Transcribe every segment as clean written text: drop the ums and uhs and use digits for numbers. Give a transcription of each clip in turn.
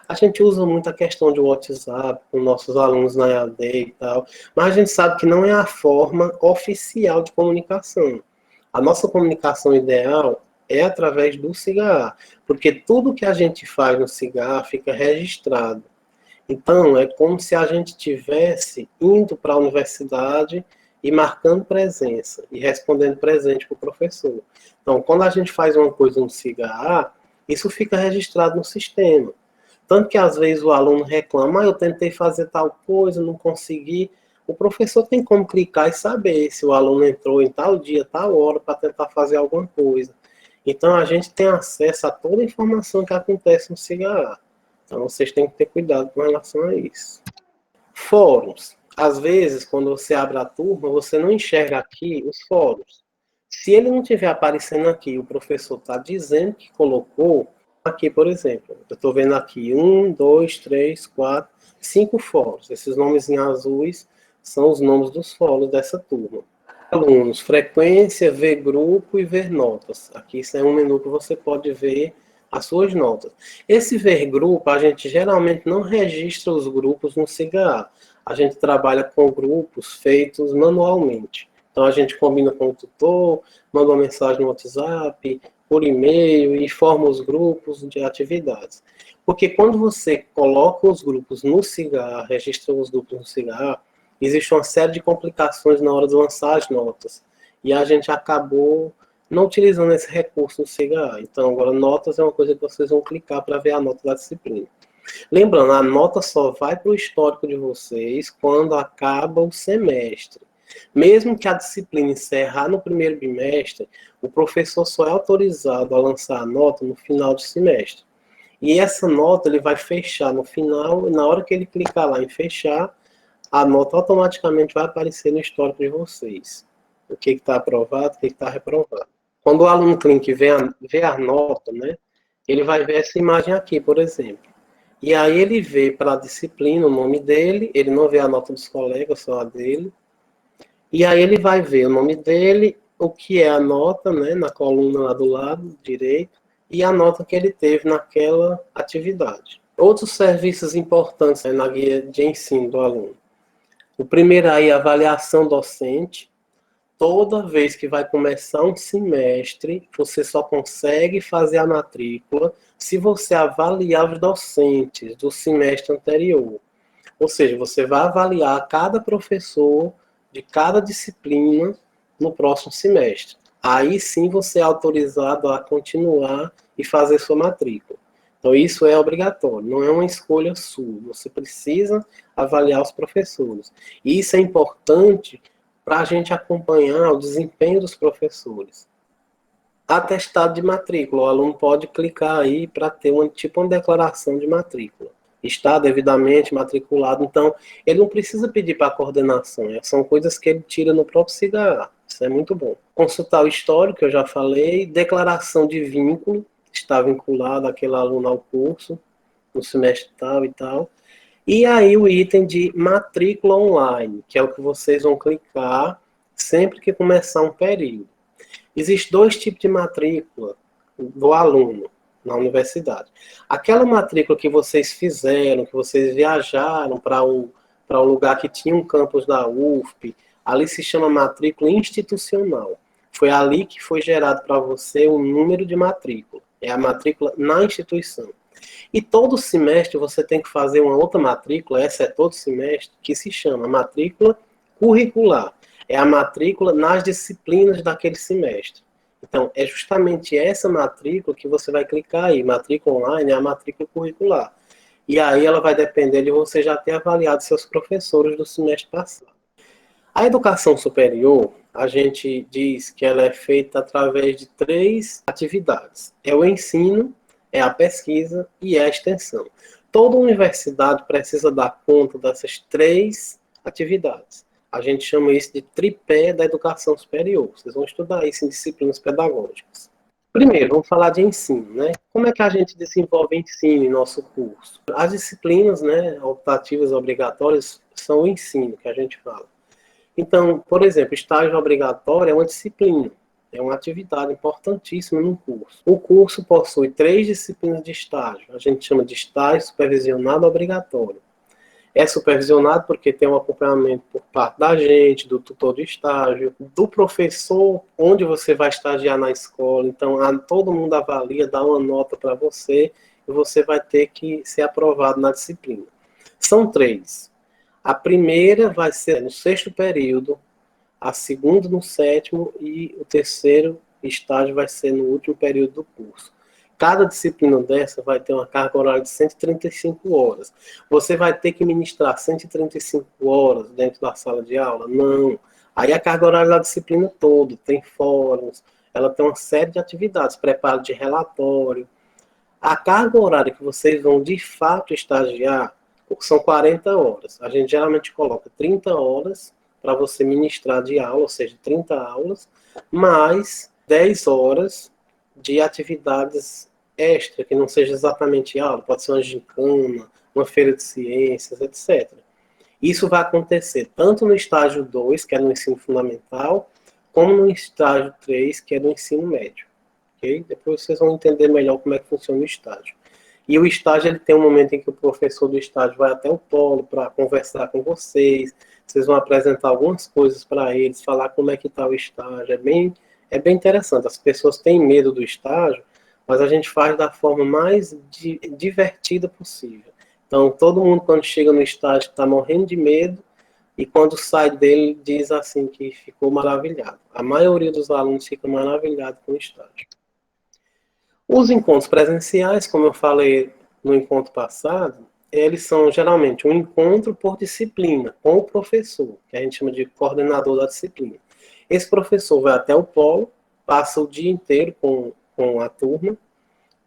A gente usa muito a questão de WhatsApp com nossos alunos na EAD e tal, mas a gente sabe que não é a forma oficial de comunicação. A nossa comunicação ideal é através do cigarro, porque tudo que a gente faz no cigarro fica registrado. Então, é como se a gente tivesse indo para a universidade e marcando presença e respondendo presente para o professor. Então, quando a gente faz uma coisa no cigarro, isso fica registrado no sistema. Tanto que às vezes o aluno reclama, eu tentei fazer tal coisa, não consegui. O professor tem como clicar e saber se o aluno entrou em tal dia, tal hora, para tentar fazer alguma coisa. Então a gente tem acesso a toda a informação que acontece no cigarro. Então vocês têm que ter cuidado com relação a isso. Fóruns. Às vezes, quando você abre a turma, você não enxerga aqui os fóruns. Se ele não estiver aparecendo aqui, o professor está dizendo que colocou, aqui, por exemplo, eu estou vendo aqui 1, 2, 3, 4, 5 fóruns. Esses nomes em azuis são os nomes dos fóruns dessa turma. Alunos, frequência, ver grupo e ver notas. Aqui isso é um menu que você pode ver as suas notas. Esse ver grupo, a gente geralmente não registra os grupos no cigarro. A gente trabalha com grupos feitos manualmente. Então a gente combina com o tutor, manda uma mensagem no WhatsApp, por e-mail e forma os grupos de atividades. Porque quando você coloca os grupos no cigarro, registra os grupos no cigarro, existe uma série de complicações na hora de lançar as notas. E a gente acabou não utilizando esse recurso no cigarro. Então, agora, notas é uma coisa que vocês vão clicar para ver a nota da disciplina. Lembrando, a nota só vai para o histórico de vocês quando acaba o semestre. Mesmo que a disciplina encerrar no primeiro bimestre, o professor só é autorizado a lançar a nota no final do semestre. E essa nota ele vai fechar no final, e na hora que ele clicar lá em fechar, a nota automaticamente vai aparecer no histórico de vocês. O que está aprovado, o que está reprovado. Quando o aluno clica e vê a nota, né, ele vai ver essa imagem aqui, por exemplo. E aí ele vê para a disciplina o nome dele, ele não vê a nota dos colegas, só a dele. E aí ele vai ver o nome dele, o que é a nota, né, na coluna lá do lado direito, e a nota que ele teve naquela atividade. Outros serviços importantes, né, na guia de ensino do aluno. O primeiro aí é a avaliação docente. Toda vez que vai começar um semestre, você só consegue fazer a matrícula se você avaliar os docentes do semestre anterior. Ou seja, você vai avaliar cada professor de cada disciplina no próximo semestre. Aí sim você é autorizado a continuar e fazer sua matrícula. Então isso é obrigatório, não é uma escolha sua. Você precisa avaliar os professores. E isso é importante para a gente acompanhar o desempenho dos professores. Atestado de matrícula. O aluno pode clicar aí para ter uma declaração de matrícula. Está devidamente matriculado, então ele não precisa pedir para a coordenação, são coisas que ele tira no próprio cigarro. Isso é muito bom. Consultar o histórico, que eu já falei, declaração de vínculo, está vinculado aquele aluno ao curso, no semestre tal e tal. E aí o item de matrícula online, que é o que vocês vão clicar sempre que começar um período. Existem dois tipos de matrícula do aluno na universidade. Aquela matrícula que vocês fizeram, que vocês viajaram para um lugar que tinha um campus da UFP, ali se chama matrícula institucional. Foi ali que foi gerado para você o número de matrícula. É a matrícula na instituição. E todo semestre você tem que fazer uma outra matrícula, essa é todo semestre, que se chama matrícula curricular. É a matrícula nas disciplinas daquele semestre. Então, é justamente essa matrícula que você vai clicar aí. Matrícula online é a matrícula curricular. E aí ela vai depender de você já ter avaliado seus professores do semestre passado. A educação superior, a gente diz que ela é feita através de 3 atividades. É o ensino, é a pesquisa e é a extensão. Toda universidade precisa dar conta dessas 3 atividades. A gente chama isso de tripé da educação superior. Vocês vão estudar isso em disciplinas pedagógicas. Primeiro, vamos falar de ensino, né? Como é que a gente desenvolve ensino em nosso curso? As disciplinas, né, optativas obrigatórias são o ensino que a gente fala. Então, por exemplo, estágio obrigatório é uma disciplina. É uma atividade importantíssima no curso. O curso possui 3 disciplinas de estágio. A gente chama de estágio supervisionado obrigatório. É supervisionado porque tem um acompanhamento por parte da gente, do tutor de estágio, do professor, onde você vai estagiar na escola. Então, todo mundo avalia, dá uma nota para você e você vai ter que ser aprovado na disciplina. São 3. A primeira vai ser no 6º período, a segunda no 7º e o 3º estágio vai ser no último período do curso. Cada disciplina dessa vai ter uma carga horária de 135 horas. Você vai ter que ministrar 135 horas dentro da sala de aula? Não. Aí a carga horária da disciplina toda, tem fóruns, ela tem uma série de atividades, preparo de relatório. A carga horária que vocês vão de fato estagiar são 40 horas. A gente geralmente coloca 30 horas para você ministrar de aula, ou seja, 30 aulas, mais 10 horas de atividades extra, que não seja exatamente aula, pode ser uma gincana, uma feira de ciências, etc. Isso vai acontecer tanto no estágio 2, que é no ensino fundamental, como no estágio 3, que é no ensino médio. Okay? Depois vocês vão entender melhor como é que funciona o estágio. E o estágio, ele tem um momento em que o professor do estágio vai até o polo para conversar com vocês, vocês vão apresentar algumas coisas para eles, falar como é que está o estágio, é bem interessante. As pessoas têm medo do estágio, mas a gente faz da forma mais divertida possível. Então, todo mundo, quando chega no estágio, está morrendo de medo, e quando sai dele, diz assim que ficou maravilhado. A maioria dos alunos fica maravilhado com o estágio. Os encontros presenciais, como eu falei no encontro passado, eles são geralmente um encontro por disciplina, com o professor, que a gente chama de coordenador da disciplina. Esse professor vai até o polo, passa o dia inteiro com a turma.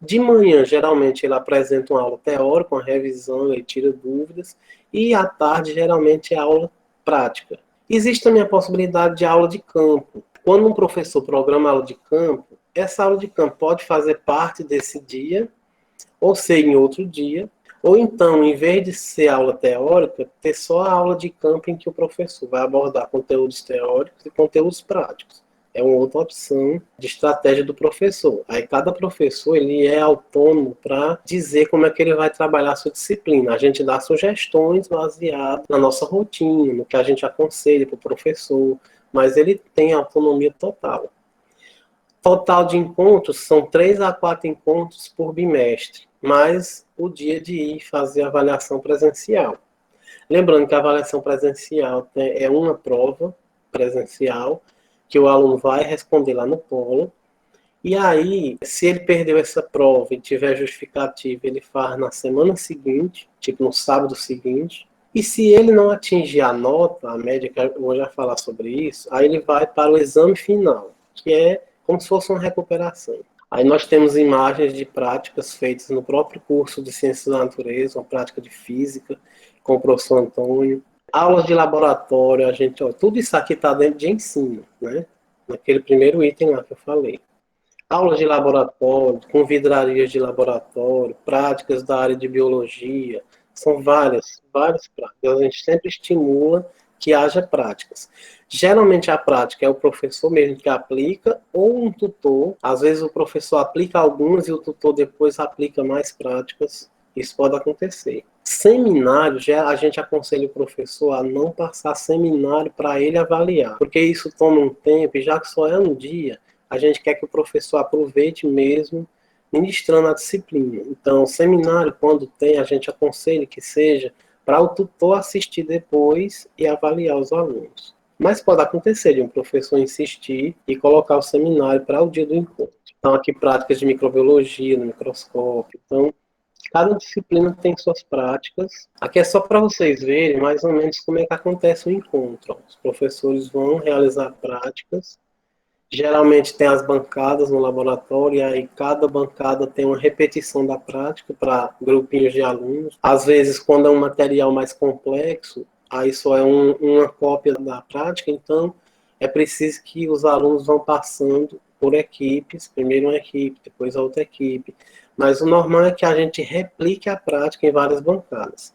De manhã, geralmente, ele apresenta uma aula teórica, uma revisão, ele tira dúvidas, e à tarde, geralmente, é aula prática. Existe também a possibilidade de aula de campo. Quando um professor programa aula de campo, essa aula de campo pode fazer parte desse dia, ou ser em outro dia, ou então, em vez de ser aula teórica, ter só a aula de campo em que o professor vai abordar conteúdos teóricos e conteúdos práticos. É uma outra opção de estratégia do professor. Aí cada professor ele é autônomo para dizer como é que ele vai trabalhar a sua disciplina. A gente dá sugestões baseadas na nossa rotina, no que a gente aconselha para o professor, mas ele tem autonomia total. Total de encontros são 3 a 4 encontros por bimestre, mais o dia de ir fazer a avaliação presencial. Lembrando que a avaliação presencial é uma prova presencial, que o aluno vai responder lá no polo, e aí, se ele perdeu essa prova e tiver justificativa, ele faz na semana seguinte, tipo no sábado seguinte, e se ele não atingir a nota, a média, que eu vou já falar sobre isso, aí ele vai para o exame final, que é como se fosse uma recuperação. Aí nós temos imagens de práticas feitas no próprio curso de Ciências da Natureza, uma prática de Física, com o professor Antônio. Aulas de laboratório, tudo isso aqui está dentro de ensino, né? Naquele primeiro item lá que eu falei. Aulas de laboratório, com vidrarias de laboratório, práticas da área de biologia, são várias práticas. A gente sempre estimula que haja práticas. Geralmente a prática é o professor mesmo que aplica, ou um tutor. Às vezes o professor aplica algumas e o tutor depois aplica mais práticas. Isso pode acontecer. Seminário, a gente aconselha o professor a não passar seminário para ele avaliar, porque isso toma um tempo, e já que só é um dia, a gente quer que o professor aproveite mesmo ministrando a disciplina. Então, o seminário, quando tem, a gente aconselha que seja para o tutor assistir depois e avaliar os alunos. Mas pode acontecer de um professor insistir e colocar o seminário para o dia do encontro. Então, aqui práticas de microbiologia no microscópio. Então, cada disciplina tem suas práticas. Aqui é só para vocês verem mais ou menos como é que acontece o encontro. Os professores vão realizar práticas. Geralmente tem as bancadas no laboratório, e aí cada bancada tem uma repetição da prática para grupinhos de alunos. Às vezes, quando é um material mais complexo, aí só é uma cópia da prática, então é preciso que os alunos vão passando por equipes, primeiro uma equipe, depois a outra equipe. Mas o normal é que a gente replique a prática em várias bancadas.